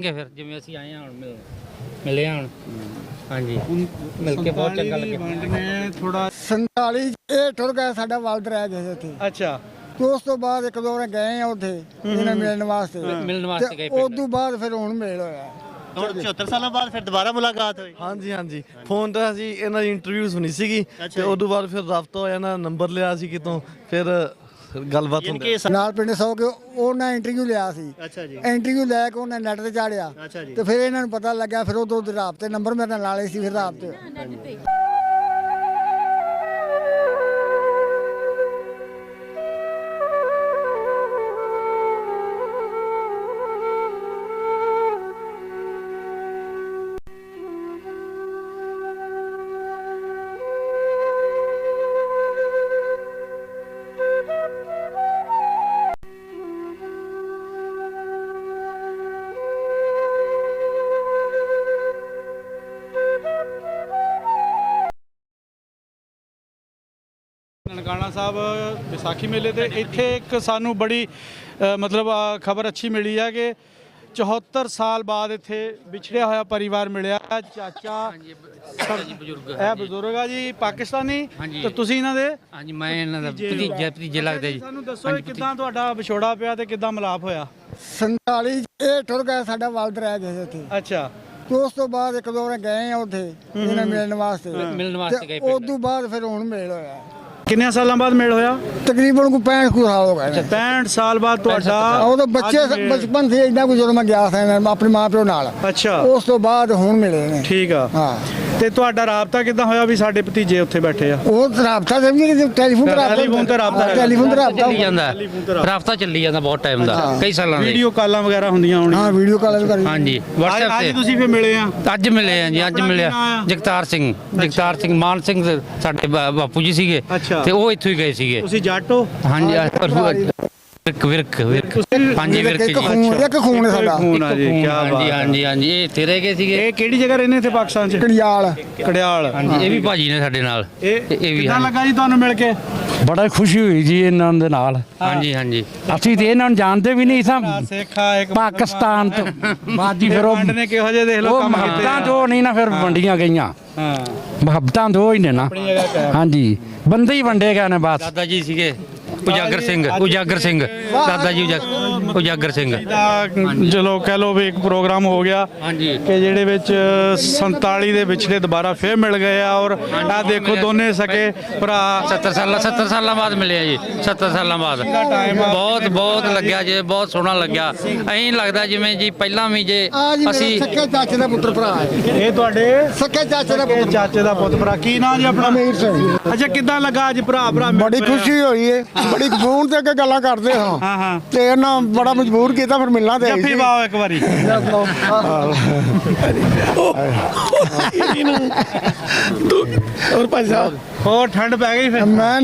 ਫਿਰ ਜਿਵੇਂ ਅਸੀਂ ਆਏ ਹਾਂ ਹੁਣ ਮਿਲੇ ਹਾਂ ਹੁਣ ਹਾਂਜੀ ਮਿਲ ਕੇ ਬਹੁਤ ਚੰਗਾ ਲੱਗਿਆ। ਥੋੜਾ 47 ਇਹ ਟੁਰ ਗਿਆ ਸਾਡਾ ਵਲਦ ਰਹਿ ਗਿਆ ਸੀ ਉੱਥੇ। ਅੱਛਾ ਤੇ ਉਸ ਤੋਂ ਬਾਅਦ ਇੱਕ ਦੋ ਵਾਰ ਗਏ ਆ ਉੱਥੇ ਇਹਨਾਂ ਮਿਲਣ ਵਾਸਤੇ ਗਏ ਉਸ ਤੋਂ ਬਾਅਦ ਫਿਰ ਹੁਣ ਮੇਲ ਹੋਇਆ। ਹੁਣ 74 ਸਾਲਾਂ ਬਾਅਦ ਫਿਰ ਦੁਬਾਰਾ ਮੁਲਾਕਾਤ ਹੋਈ। ਹਾਂਜੀ ਫੋਨ ਤੇ ਅਸੀਂ ਇਹਨਾਂ ਦੀ ਇੰਟਰਵਿਊ ਸੁਣੀ ਸੀਗੀ ਤੇ ਉਦੋਂ ਬਾਅਦ ਫਿਰ ਰਾਬਤਾ ਹੋਇਆ ਨਾ ਨੰਬਰ ਲਿਆ ਸੀ ਕਿਤੋਂ ਫਿਰ ਗੱਲਬਾਤ ਹੁੰਦੀ ਨਾਲ ਪਿੰਡ ਸੌ ਕੇ ਉਹਨਾਂ ਇੰਟਰਵਿਊ ਲਿਆ ਸੀ। ਅੱਛਾ ਜੀ ਇੰਟਰਵਿਊ ਲੈ ਕੇ ਉਹਨਾਂ ਨੈਟ ਤੇ ਚਾੜਿਆ ਅੱਛਾ ਜੀ ਤੇ ਫਿਰ ਇਹਨਾਂ ਨੂੰ ਪਤਾ ਲੱਗਿਆ ਫਿਰ ਉਦੋਂ ਰਾਬਤੇ ਨੰਬਰ ਮੇਰੇ ਨਾਲ ਹੀ ਸੀ ਫਿਰ ਰਾਬਤੇ। ਨਨਕਾਣਾ ਸਾਹਿਬ ਵਿਸਾਖੀ ਮੇਲੇ ਤੇ ਇੱਥੇ ਇੱਕ ਸਾਨੂੰ ਬੜੀ ਮਤਲਬ ਖਬਰ ਅੱਛੀ ਮਿਲੀ ਹੈ ਕਿ 74 ਸਾਲ ਬਾਅਦ ਇੱਥੇ ਵਿਛੜਿਆ ਹੋਇਆ ਪਰਿਵਾਰ ਮਿਲਿਆ। ਚਾਚਾ ਬਜ਼ੁਰਗ ਇਹ ਬਜ਼ੁਰਗ ਆ ਜੀ ਪਾਕਿਸਤਾਨੀ ਤੇ ਤੁਸੀਂ ਇਹਨਾਂ ਦੇ ਹਾਂਜੀ ਮੈਂ ਇਹਨਾਂ ਦਾ ਭਤੀਜੇ ਲੱਗਦਾ ਜੀ। ਸਾਨੂੰ ਦੱਸੋ ਕਿੱਦਾਂ ਤੁਹਾਡਾ ਵਿਛੋੜਾ ਪਿਆ ਤੇ ਕਿੱਦਾਂ ਮਿਲਾਪ ਹੋਇਆ। 47 ਇਹ ਟੁਰ ਗਿਆ ਸਾਡਾ ਵਲਦ ਰਹਿ ਗਿਆ ਸੀ ਉੱਥੇ। ਅੱਛਾ ਤੇ ਉਸ ਤੋਂ ਬਾਅਦ ਇੱਕ ਦੋ ਵਾਰ ਗਏ ਆ ਉੱਥੇ ਇਹਨਾਂ ਮਿਲਣ ਵਾਸਤੇ ਗਏ ਉਸ ਤੋਂ ਬਾਅਦ ਫਿਰ ਹੁਣ ਮੇਲ ਹੋਇਆ। ਕਿੰਨੇ ਸਾਲਾਂ ਬਾਅਦ ਮੇਲ ਹੋਇਆ। ਤਕਰੀਬਨ ਕੋਈ 65 ਸਾਲ ਹੋ ਗਏ। 65 ਸਾਲ ਬਾਅਦ ਤੁਹਾਡਾ ਉਹ ਤਾਂ ਬੱਚੇ ਬਚਪਨ ਸੀ ਇੰਨਾ ਕੁ ਜਦੋਂ ਮੈਂ ਗਿਆ ਸੀ ਆਪਣੇ ਮਾਂ ਪਿਓ ਨਾਲ। ਅੱਛਾ ਉਸ ਤੋਂ ਬਾਅਦ ਹੁਣ ਮਿਲੇ ਨੇ। ਠੀਕ ਆ ਹਾਂ ਤੇ ਤੁਹਾਡਾ ਰਾਬਤਾ ਕਿੱਦਾਂ ਹੋਇਆ ਵੀ ਸਾਡੇ ਭਤੀਜੇ ਉੱਥੇ ਬੈਠੇ ਆ। ਉਹ ਰਾਬਤਾ ਸਮਝੀ ਟੈਲੀਫੋਨ ਤੇ ਚੱਲੀ ਜਾਂਦਾ ਰਾਬਤਾ ਚੱਲੀ ਜਾਂਦਾ ਬਹੁਤ ਟਾਈਮ ਦਾ ਕਈ ਸਾਲਾਂ ਦੇ। ਵੀਡੀਓ ਕਾਲਾਂ ਵਗੈਰਾ ਹੁੰਦੀਆਂ ਹੋਣੀਆਂ। ਹਾਂ ਵੀਡੀਓ ਕਾਲ ਕਰੀ। ਹਾਂਜੀ WhatsApp ਅੱਜ ਤੇ ਤੁਸੀਂ ਫਿਰ ਮਿਲੇ ਆ। ਅੱਜ ਮਿਲੇ ਆ ਜੀ ਅੱਜ ਮਿਲਿਆ ਜਗਤਾਰ ਸਿੰਘ ਮਾਨ ਸਿੰਘ ਸਾਡੇ ਬਾਪੂ ਜੀ ਸੀਗੇ ਤੇ ਉਹ ਇੱਥੋਂ ਹੀ ਗਏ ਸੀਗੇ। ਤੁਸੀਂ ਜੱਟ ਹੋ। ਹਾਂਜੀ ਵਿਰਕ ਹਾਂਜੀ ਵਿਰਕ ਜੀ ਇੱਕ ਖੂਨ ਹੈ ਸਾਡਾ। ਖੂਨ ਆ ਜੀ ਕੀ ਬਾਤ। ਹਾਂਜੀ ਇਹ ਇੱਥੇ ਰਹਿ ਗਏ ਸੀਗੇ। ਇਹ ਕਿਹੜੀ ਜਗ੍ਹਾ ਰਹਿੰਦੇ ਇੱਥੇ ਪਾਕਿਸਤਾਨ ਚ। ਕੜਿਆਲ ਹਾਂਜੀ ਇਹ ਵੀ ਭਾਜੀ ਨੇ ਸਾਡੇ ਨਾਲ। ਇਹ ਵੀ ਕਿੱਦਾਂ ਲੱਗਾ ਜੀ ਤੁਹਾਨੂੰ ਮਿਲ ਕੇ। ਬੜਾ ਖੁਸ਼ੀ ਹੋਈ ਜੀ ਇਹਨਾਂ ਦੇ ਨਾਲ। ਹਾਂਜੀ ਅਸੀਂ ਤੇ ਇਹਨਾਂ ਨੂੰ ਜਾਣਦੇ ਵੀ ਨਹੀਂ ਸਾਂ ਸਿੱਖਾ ਇੱਕ ਪਾਕਿਸਤਾਨ ਤੋਂ ਬਾਜੀ ਫਿਰ ਉਹ ਨੇ ਕਿਹੋ ਜਿਹੇ ਦੇਖ ਲਓ ਕੰਮ ਕੀਤੇ। ਮੁਹੱਬਤਾਂ ਜੋ ਨਹੀਂ ਨਾ ਫਿਰ ਵੰਡੀਆਂ ਗਈਆਂ। ਹਾਂ ਮੁਹੱਬਤਾਂ ਦੋ ਹੀ ਨੇ ਨਾ। ਹਾਂਜੀ ਬੰਦੇ ਹੀ ਵੰਡੇ ਗਏ ਨੇ ਬਸ। ਦਾਦਾ ਜੀ ਸੀਗੇ ਉਜਾਗਰ ਸਿੰਘ ਦਾਦਾ ਜੀ ਉਜਾਗਰ ਸਿੰਘ। ਚਲੋ ਕਹਿ ਲੋ ਵੀ ਇੱਕ ਪ੍ਰੋਗਰਾਮ ਹੋ ਗਿਆ ਕਿ ਜਿਹੜੇ ਵਿੱਚ 47 ਦੇ ਵਿਛੜੇ ਦੁਬਾਰਾ ਫੇਰ ਮਿਲ ਗਏ ਆ। ਔਰ ਆ ਦੇਖੋ ਦੋਨੇ ਸਕੇ ਭਰਾ 70 ਸਾਲਾਂ ਬਾਅਦ ਮਿਲੇ ਆ ਜੀ। 70 ਸਾਲਾਂ ਬਾਅਦ ਬਹੁਤ ਲੱਗਿਆ ਜੀ। ਬਹੁਤ ਸੋਹਣਾ ਲੱਗਿਆ। ਐਂ ਲੱਗਦਾ ਜਿਵੇਂ ਜੀ ਪਹਿਲਾਂ ਵੀ ਜੇ ਅਸੀਂ ਸੱਕੇ ਚਾਚੇ ਦਾ ਪੁੱਤਰ ਭਰਾ ਹੈ। ਇਹ ਤੁਹਾਡੇ ਸੱਕੇ ਚਾਚੇ ਦਾ ਪੁੱਤ ਭਰਾ। ਕੀ ਨਾਂ ਜੀ ਆਪਣਾ। ਅਮੀਰ ਸਿੰਘ। ਅੱਛਾ ਕਿੱਦਾਂ ਲੱਗਾ ਅੱਜ ਭਰਾ ਬੜੀ ਖੁਸ਼ੀ ਹੋਈ ਹੈ। ਬੜੀ ਫੋਨ ਤੇ ਅੱਗੇ ਗੱਲਾਂ ਕਰਦੇ ਹਾਂ ਤੇ ਇਹਨਾਂ ਬੜਾ ਮਜਬੂਰ ਕੀਤਾ ਫਿਰ ਮਿਲਣਾ ਤੇ ਜੱਫੀ ਪਾਓ ਇੱਕ ਵਾਰੀ। ਹੋਰ ਭਾਈ ਸਾਹਿਬ ਹੋਰ ਠੰਡ ਪੈ ਗਈ ਫਿਰ।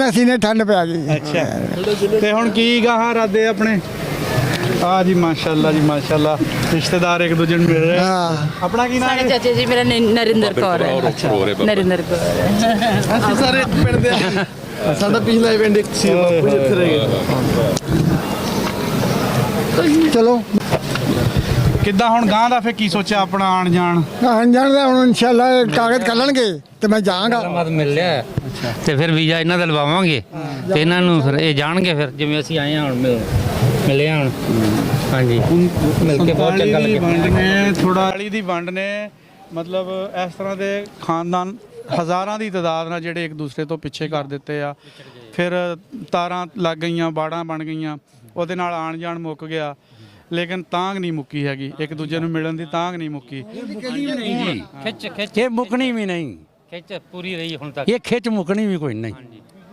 ਅਸੀਂ ਨੇ ਠੰਡ ਪੈ ਗਈ। ਅੱਛਾ ਤੇ ਹੁਣ ਕੀ ਗਾਹਾਂ ਰਾਦੇ ਆਪਣੇ। ਆ ਜੀ ਮਾਸ਼ਾਅੱਲਾ ਰਿਸ਼ਤੇਦਾਰ ਇੱਕ ਦੂਜੇ ਨੂੰ ਮਿਲ ਰਹੇ। ਆਪਣਾ ਕੀ ਨਾਮ ਹੈ। ਚਾਚਾ ਜੀ ਮੇਰਾ ਨਰਿੰਦਰ ਕੌਰ ਹੈ। ਨਰਿੰਦਰ ਕੌਰ ਅਸੀਂ ਸਾਰੇ ਪਿੰਡ ਦੇ ਸਾਡਾ ਪਿਛਲਾ ਇਵੈਂਟ ਇੱਕ ਸੀ ਬਾਪੂ ਜੀ ਇੱਥੇ ਰਹਿ ਗਏ। ਚਲੋ ਕਿੱਦਾਂ ਹੁਣ ਗਾਂ ਦਾ ਫੇ ਕੀ ਸੋਚਿਆ ਆਪਣਾ ਆਣ ਜਾਣ ਦਾ ਹੁਣ ਇਨਸ਼ਾਅੱਲਾ ਕਾਗਜ਼ ਕੱਢਣਗੇ ਤੇ ਮੈਂ ਜਾਵਾਂਗਾ। ਬਾਅਦ ਮਿਲ ਲਿਆ ਤੇ ਫਿਰ ਵੀਜ਼ਾ ਇਹਨਾਂ ਦਾ ਲਵਾਵਾਂਗੇ ਤੇ ਇਹਨਾਂ ਨੂੰ ਫਿਰ ਇਹ ਜਾਣਗੇ ਫਿਰ ਜਿਵੇਂ ਅਸੀਂ ਆਏ ਹਾਂ ਹੁਣ ਮਿਲੇ ਹਾਂ ਹੁਣ ਹਾਂਜੀ ਮਿਲ ਕੇ ਬਹੁਤ ਚੰਗਾ ਲੱਗਿਆ। ਥੋੜਾ ਦੀ ਵੰਡ ਨੇ ਮਤਲਬ ਇਸ ਤਰ੍ਹਾਂ ਦੇ ਖਾਨਦਾਨ ਹਜ਼ਾਰਾਂ ਦੀ ਤਾਦਾਦ ਨਾਲ ਜਿਹੜੇ ਇੱਕ ਦੂਸਰੇ ਤੋਂ ਪਿੱਛੇ ਕਰ ਦਿੱਤੇ ਆ। ਫਿਰ ਤਾਰਾਂ ਲੱਗ ਗਈਆਂ ਬਾੜਾਂ ਬਣ ਗਈਆਂ ਉਹਦੇ ਨਾਲ ਆਣ ਜਾਣ ਮੁੱਕ ਗਿਆ। ਲੇਕਿਨ ਤਾਂਗ ਨਹੀਂ ਮੁੱਕੀ ਹੈਗੀ। ਇੱਕ ਦੂਜੇ ਨੂੰ ਮਿਲਣ ਦੀ ਤਾਂਗ ਨਹੀਂ ਮੁੱਕੀ। ਖਿੱਚ ਇਹ ਮੁੱਕਣੀ ਵੀ ਨਹੀਂ। ਖਿੱਚ ਪੂਰੀ ਰਹੀ ਹੁਣ ਤੱਕ। ਇਹ ਖਿੱਚ ਮੁੱਕਣੀ ਵੀ ਕੋਈ ਨਹੀਂ।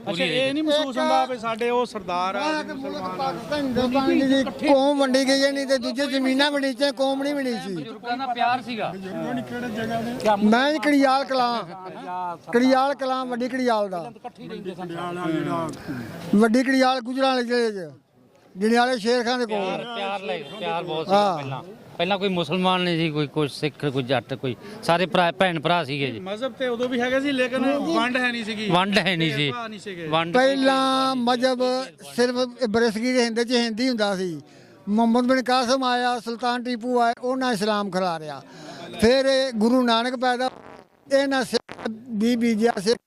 ਅੱਛਾ ਇਹ ਨਹੀਂ ਮਹਿਸੂਸ ਹੁੰਦਾ ਵੀ ਸਾਡੇ ਉਹ ਸਰਦਾਰ ਆ ਕੌਮ ਵੰਡੀ ਗਈ ਨਹੀਂ ਤੇ ਦੂਜੇ ਜ਼ਮੀਨਾਂ ਵੰਡੀ ਚ ਕੌਮ ਨਹੀਂ ਵੰਡੀ ਸੀ। ਬਜ਼ੁਰਗਾਂ ਦਾ ਪਿਆਰ ਸੀਗਾ। ਮੈਂ ਕੜਿਆਲ ਕਲਾਂ ਵੱਡੀ ਕੜਿਆਲ ਦਾ ਵੱਡੀ ਕੜਿਆਲ ਗੁਜਰਾਂ ਵਾਲੇ ਜ਼ਿਲ੍ਹੇ ਚ ਜਣਿਆਲੇ ਸ਼ੇਰ ਖਾਨ ਦੇ ਕੋਲ। ਪਿਆਰ ਬਹੁਤ ਸੀ ਪਹਿਲਾਂ ਕੋਈ ਮੁਸਲਮਾਨ ਨਹੀਂ ਸੀ ਕੋਈ ਸਿੱਖ ਕੋਈ ਜੱਟ ਕੋਈ ਸਾਰੇ ਭੈਣ ਭਰਾ ਸੀਗੇ ਜੀ। ਮਜ਼ਹਬ ਤੇ ਉਦੋਂ ਵੀ ਹੈਗੇ ਸੀ ਲੇਕਿਨ ਵੰਡ ਹੈ ਨਹੀਂ ਸੀਗੀ। ਪਹਿਲਾਂ ਮਜ਼ਹਬ ਸਿਰਫ ਬਰਸਗੀ ਦੇ ਹਿੰਦ ਚ ਹਿੰਦੀ ਹੁੰਦਾ ਸੀ। ਮੁਹੰਮਦ ਬਿਨ ਕਾਸਮ ਆਇਆ, ਸੁਲਤਾਨ ਟੀਪੂ ਆਏ, ਉਹਨਾਂ ਇਸਲਾਮ ਖਿਲਾਰਿਆ। ਫਿਰ ਇਹ ਗੁਰੂ ਨਾਨਕ ਪੈਦਾ, ਇਹਨਾਂ ਬੀਜਿਆ ਸਿੱਖ।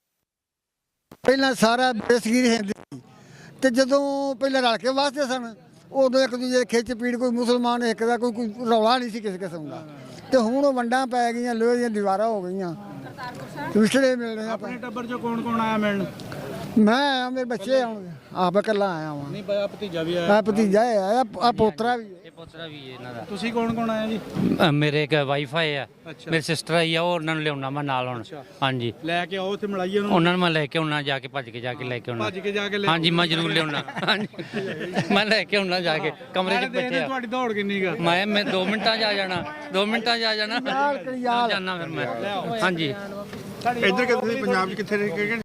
ਪਹਿਲਾਂ ਸਾਰਾ ਬੇਸਗੀਰ ਹਿੰਦ ਸੀ, ਤੇ ਜਦੋਂ ਪਹਿਲਾਂ ਰਲ ਕੇ ਵਾਸਤੇ ਸਨ, ਉਦੋਂ ਇੱਕ ਦੂਜੇ ਖਿੱਚ ਪੀੜ, ਕੋਈ ਮੁਸਲਮਾਨ ਇੱਕ ਦਾ ਕੋਈ ਰੌਲਾ ਨਹੀਂ ਸੀ ਕਿਸੇ ਕਿਸਮ ਦਾ। ਤੇ ਹੁਣ ਉਹ ਵੰਡਾਂ ਪੈ ਗਈਆਂ, ਲੋਹੇ ਦੀਆਂ ਦੀਵਾਰਾਂ ਹੋ ਗਈਆਂ, ਵਿਛੜੇ ਮਿਲ ਰਹੇ। ਆਪਣੇ ਟੱਬਰ ਚੋਂ ਕੌਣ ਕੌਣ ਆਇਆ ਮਿਲਣ? ਮੈਂ ਆਇਆ, ਮੇਰੇ ਬੱਚੇ ਆਉਣਗੇ, ਆਪ ਇਕੱਲਾ ਆਇਆ ਵਾਂ। ਨਹੀਂ ਬਾਇਆ ਭਤੀਜਾ ਵੀ ਆਇਆ। ਆ ਭਤੀਜਾ ਆਇਆ, ਆ ਪੋਤਰਾ ਵੀ ਹੈ। ਇਹ ਪੁੱਤਰਾ ਵੀ ਹੈ ਇਹਨਾਂ ਦਾ। ਤੁਸੀਂ ਕੌਣ ਕੌਣ ਆਇਆ ਜੀ? ਮੇਰੇ ਇੱਕ ਵਾਈਫਾਈ ਆ, ਮੇਰੀ ਸਿਸਟਰ ਆਈ ਆ, ਉਹ ਉਹਨਾਂ ਨੂੰ ਲਿਆਉਣਾ ਮੈਂ ਨਾਲ ਹੁਣ। ਹਾਂਜੀ, ਲੈ ਕੇ ਆਓ ਉੱਥੇ ਮਿਲਾਈਏ ਉਹਨੂੰ। ਉਹਨਾਂ ਨੂੰ ਮੈਂ ਲੈ ਕੇ ਆਉਣਾ, ਜਾ ਕੇ ਭੱਜ ਕੇ ਜਾ ਕੇ ਲੈ ਕੇ ਆਉਣਾ। ਭੱਜ ਕੇ ਜਾ ਕੇ ਲੈ ਹਾਂਜੀ, ਮੈਂ ਜ਼ਰੂਰ ਲਿਆਉਣਾ। ਹਾਂਜੀ, ਮੈਂ ਲੈ ਕੇ ਆਉਣਾ ਜਾ ਕੇ ਕਮਰੇ 'ਚ ਬੈਠੇ ਆ। ਤੁਹਾਡੀ ਦੌੜ ਕਿੰਨੀ ਗਾ? ਮੈਂ 2 ਮਿੰਟਾਂ 'ਚ ਆ ਜਾਣਾ, 2 ਮਿੰਟਾਂ 'ਚ ਆ ਜਾਣਾ। ਜਾਣਾ ਫਿਰ ਮੈਂ। ਹਾਂਜੀ, ਇੱਧਰ ਕਿੱਥੇ ਪੰਜਾਬ 'ਚ ਕਿੱਥੇ